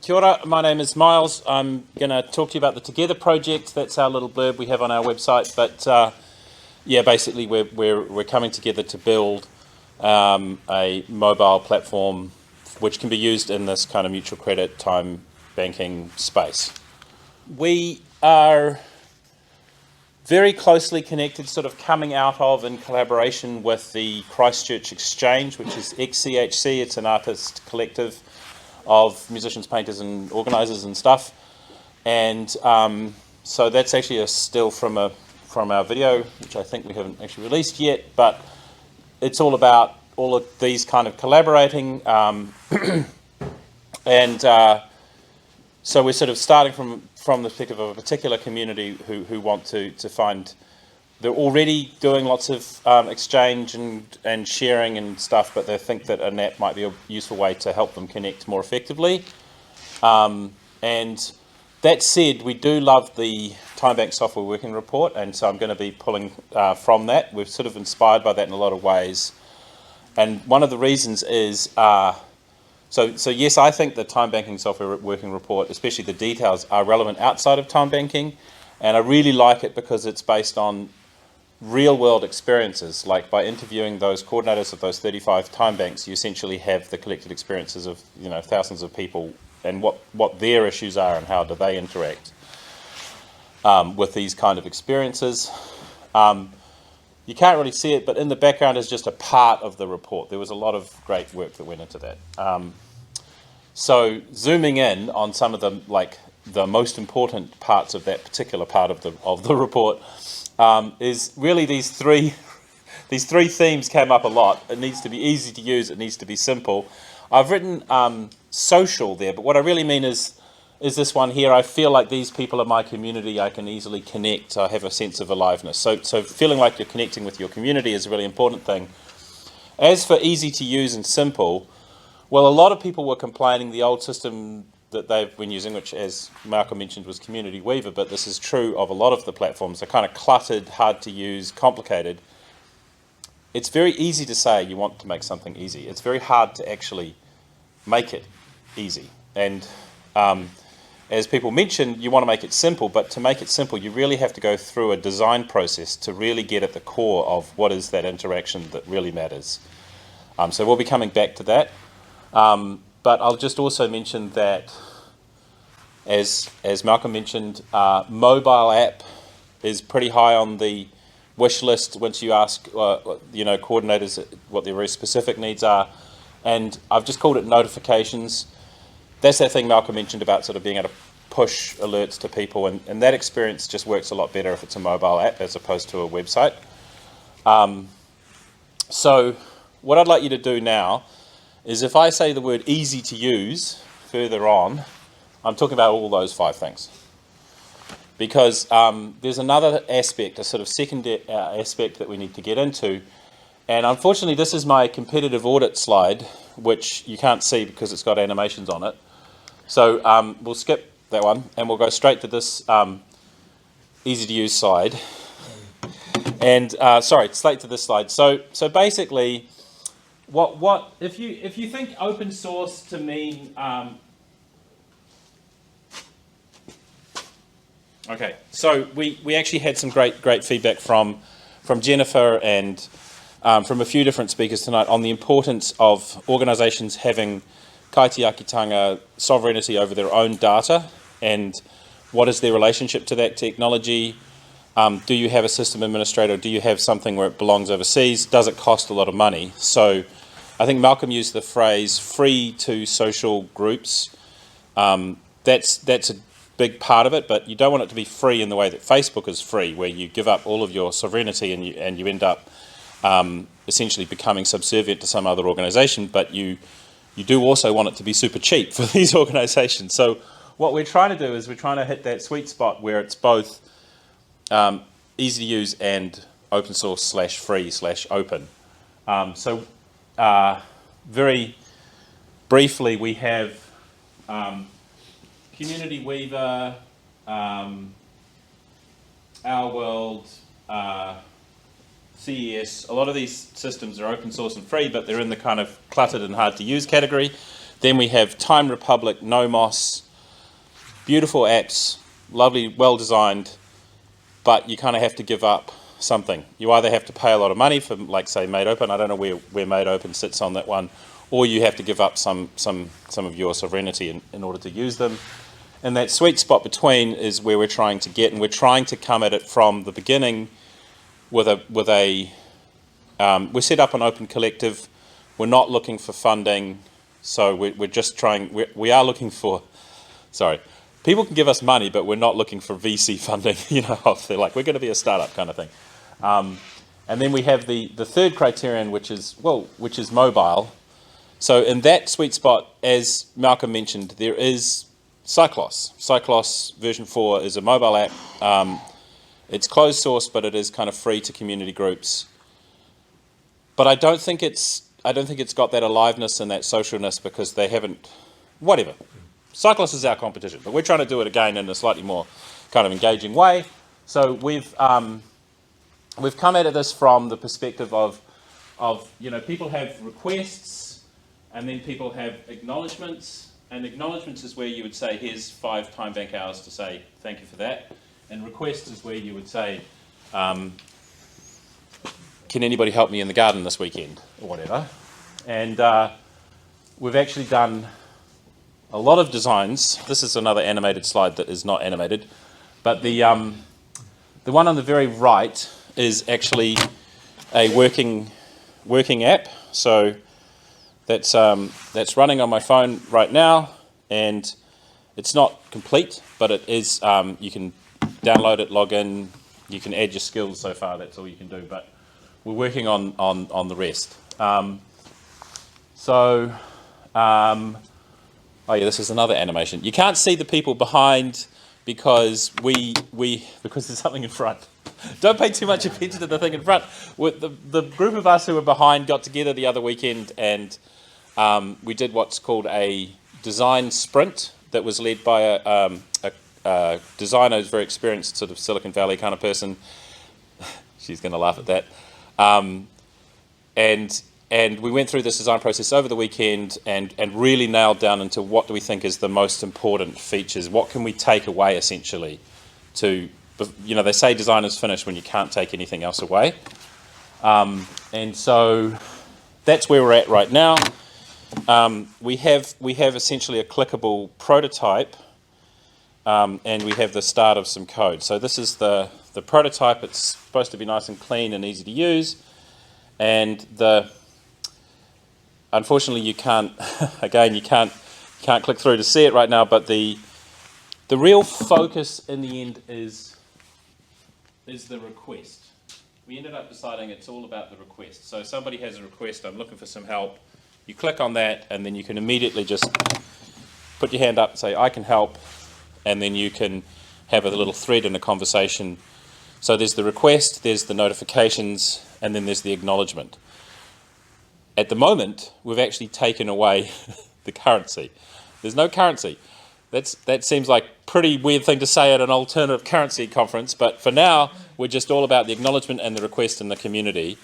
Kia ora, my name is Miles. I'm going to talk to you about the Together project. That's our little blurb we have on our website. But yeah, basically we're coming together to build a mobile platform which can be used in this kind of mutual credit time banking space. We are very closely connected, sort of coming out of in collaboration with the Christchurch Exchange, which is XCHC. It's an artist collective of musicians, painters and organisers and stuff. And so that's actually a still from our video, which I think we haven't actually released yet, but it's all about all of these kind of collaborating. So we're sort of starting from the perspective of a particular community who want to find, they're already doing lots of exchange and sharing and stuff, but they think that an app might be a useful way to help them connect more effectively. And that said, we do love the Time Bank Software Working Report, and so I'm going to be pulling from that. We're sort of inspired by that in a lot of ways. And one of the reasons is, so yes, I think the Time Banking Software Working Report, especially the details, are relevant outside of time banking, and I really like it because it's based on real world experiences. Like by interviewing those coordinators of those 35 time banks, you essentially have the collected experiences of thousands of people and what their issues are and how do they interact with these kind of experiences. You can't really see it, but in the background is just a part of the report. There was a lot of great work that went into that. So zooming in on some of the most important parts of that particular part of the report, is really these three themes came up a lot. It needs to be easy to use, it needs to be simple. I've written social there, but what I really mean is this one here. I feel like these people are my community, I can easily connect, I have a sense of aliveness. So feeling like you're connecting with your community is a really important thing. As for easy to use and simple, well, a lot of people were complaining the old system that they've been using, which as Malcolm mentioned was Community Weaver, but this is true of a lot of the platforms. They're kind of cluttered, hard to use, complicated. It's very easy to say you want to make something easy. It's very hard to actually make it easy. And as people mentioned, you want to make it simple, but to make it simple, you really have to go through a design process to really get at the core of what is that interaction that really matters. So we'll be coming back to that. But I'll just also mention that, as Malcolm mentioned, mobile app is pretty high on the wish list once you ask coordinators what their very specific needs are. And I've just called it notifications. That's that thing Malcolm mentioned about sort of being able to push alerts to people, and that experience just works a lot better if it's a mobile app as opposed to a website. So what I'd like you to do now is if I say the word easy to use further on, I'm talking about all those 5 things. Because there's another aspect, a sort of second aspect that we need to get into. And unfortunately, this is my competitive audit slide, which you can't see because it's got animations on it. So we'll skip that one and we'll go straight to this easy to use slide. And straight to this slide. So basically, what if you think open source to mean okay, so we actually had some great feedback from Jennifer and from a few different speakers tonight on the importance of organisations having kaitiakitanga sovereignty over their own data and what is their relationship to that technology. Do you have a system administrator? Do you have something where it belongs overseas? Does it cost a lot of money? So I think Malcolm used the phrase free to social groups. That's a big part of it, but you don't want it to be free in the way that Facebook is free, where you give up all of your sovereignty and you end up essentially becoming subservient to some other organisation, but you do also want it to be super cheap for these organisations. So what we're trying to do is we're trying to hit that sweet spot where it's both easy to use and open source / free / open. Very briefly, we have Community Weaver, Our World, CES. A lot of these systems are open source and free, but they're in the kind of cluttered and hard to use category. Then we have Time Republic, Nomos, beautiful apps, lovely, well designed, but you kind of have to give up something. You either have to pay a lot of money for, like, say, Made Open. I don't know where Made Open sits on that one, or you have to give up some of your sovereignty in order to use them. And that sweet spot between is where we're trying to get, and we're trying to come at it from the beginning with a we're set up an open collective. We're not looking for funding, so we're just trying. We are looking for. Sorry. People can give us money, but we're not looking for VC funding. You know, they're like, we're going to be a startup kind of thing. And then we have the third criterion, which is mobile. So in that sweet spot, as Malcolm mentioned, there is Cyclos. Cyclos version 4 is a mobile app. It's closed source, but it is kind of free to community groups. But I don't think it's got that aliveness and that socialness because they haven't. Whatever. Cyclos is our competition, but we're trying to do it again in a slightly more kind of engaging way. So we've come at this from the perspective of people have requests, and then people have acknowledgements, and acknowledgements is where you would say, here's 5 time bank hours to say thank you for that, and requests is where you would say, can anybody help me in the garden this weekend, or whatever. And we've actually done a lot of designs. This is another animated slide that is not animated, but the one on the very right is actually a working app. So that's running on my phone right now, and it's not complete, but it is. You can download it, log in, you can add your skills. So far, that's all you can do. But we're working on the rest. Oh yeah, this is another animation. You can't see the people behind because because there's something in front. Don't pay too much attention to the thing in front. The group of us who were behind got together the other weekend, and we did what's called a design sprint that was led by a designer who's very experienced, sort of Silicon Valley kind of person. She's going to laugh at that. And we went through this design process over the weekend and really nailed down into what do we think is the most important features. What can we take away, essentially, to, they say design is finished when you can't take anything else away. And so that's where we're at right now. We have essentially a clickable prototype, and we have the start of some code. So this is the prototype. It's supposed to be nice and clean and easy to use. And unfortunately, you can't. Again, you can't click through to see it right now. But the real focus in the end is the request. We ended up deciding it's all about the request. So somebody has a request. I'm looking for some help. You click on that, and then you can immediately just put your hand up and say, "I can help," and then you can have a little thread in a conversation. So there's the request, there's the notifications, and then there's the acknowledgement. At the moment, we've actually taken away the currency. There's no currency. That seems like a pretty weird thing to say at an alternative currency conference, but for now, we're just all about the acknowledgement and the request in the community.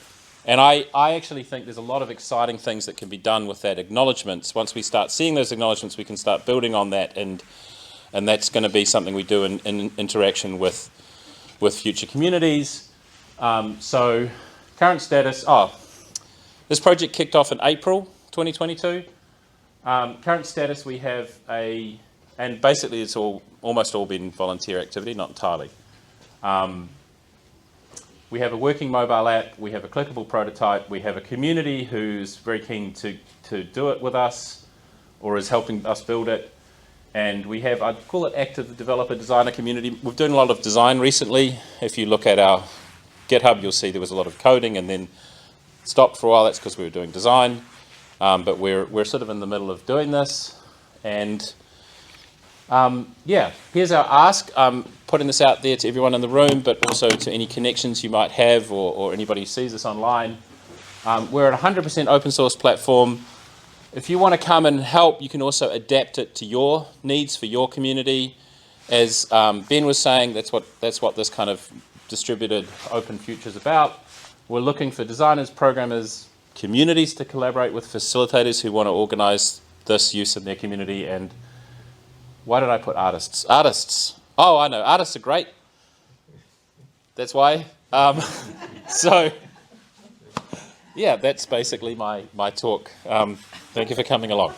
And I actually think there's a lot of exciting things that can be done with that acknowledgements. Once we start seeing those acknowledgements, we can start building on that, and that's going to be something we do in interaction with future communities. So current status, this project kicked off in April 2022. Current status, we have and basically it's almost all been volunteer activity, not entirely. We have a working mobile app, we have a clickable prototype, we have a community who's very keen to do it with us or is helping us build it. And we have, I'd call it active developer designer community. We've done a lot of design recently. If you look at our GitHub, you'll see there was a lot of coding and then stopped for a while. That's because we were doing design. But we're sort of in the middle of doing this. And here's our ask. Putting this out there to everyone in the room, but also to any connections you might have or anybody who sees this online. We're a 100% open source platform. If you want to come and help, you can also adapt it to your needs for your community. As Ben was saying, that's what this kind of distributed open future is about. We're looking for designers, programmers, communities to collaborate with, facilitators who want to organise this use in their community. And why did I put artists? Artists. Oh, I know. Artists are great. That's why. So, yeah, that's basically my talk. Thank you for coming along.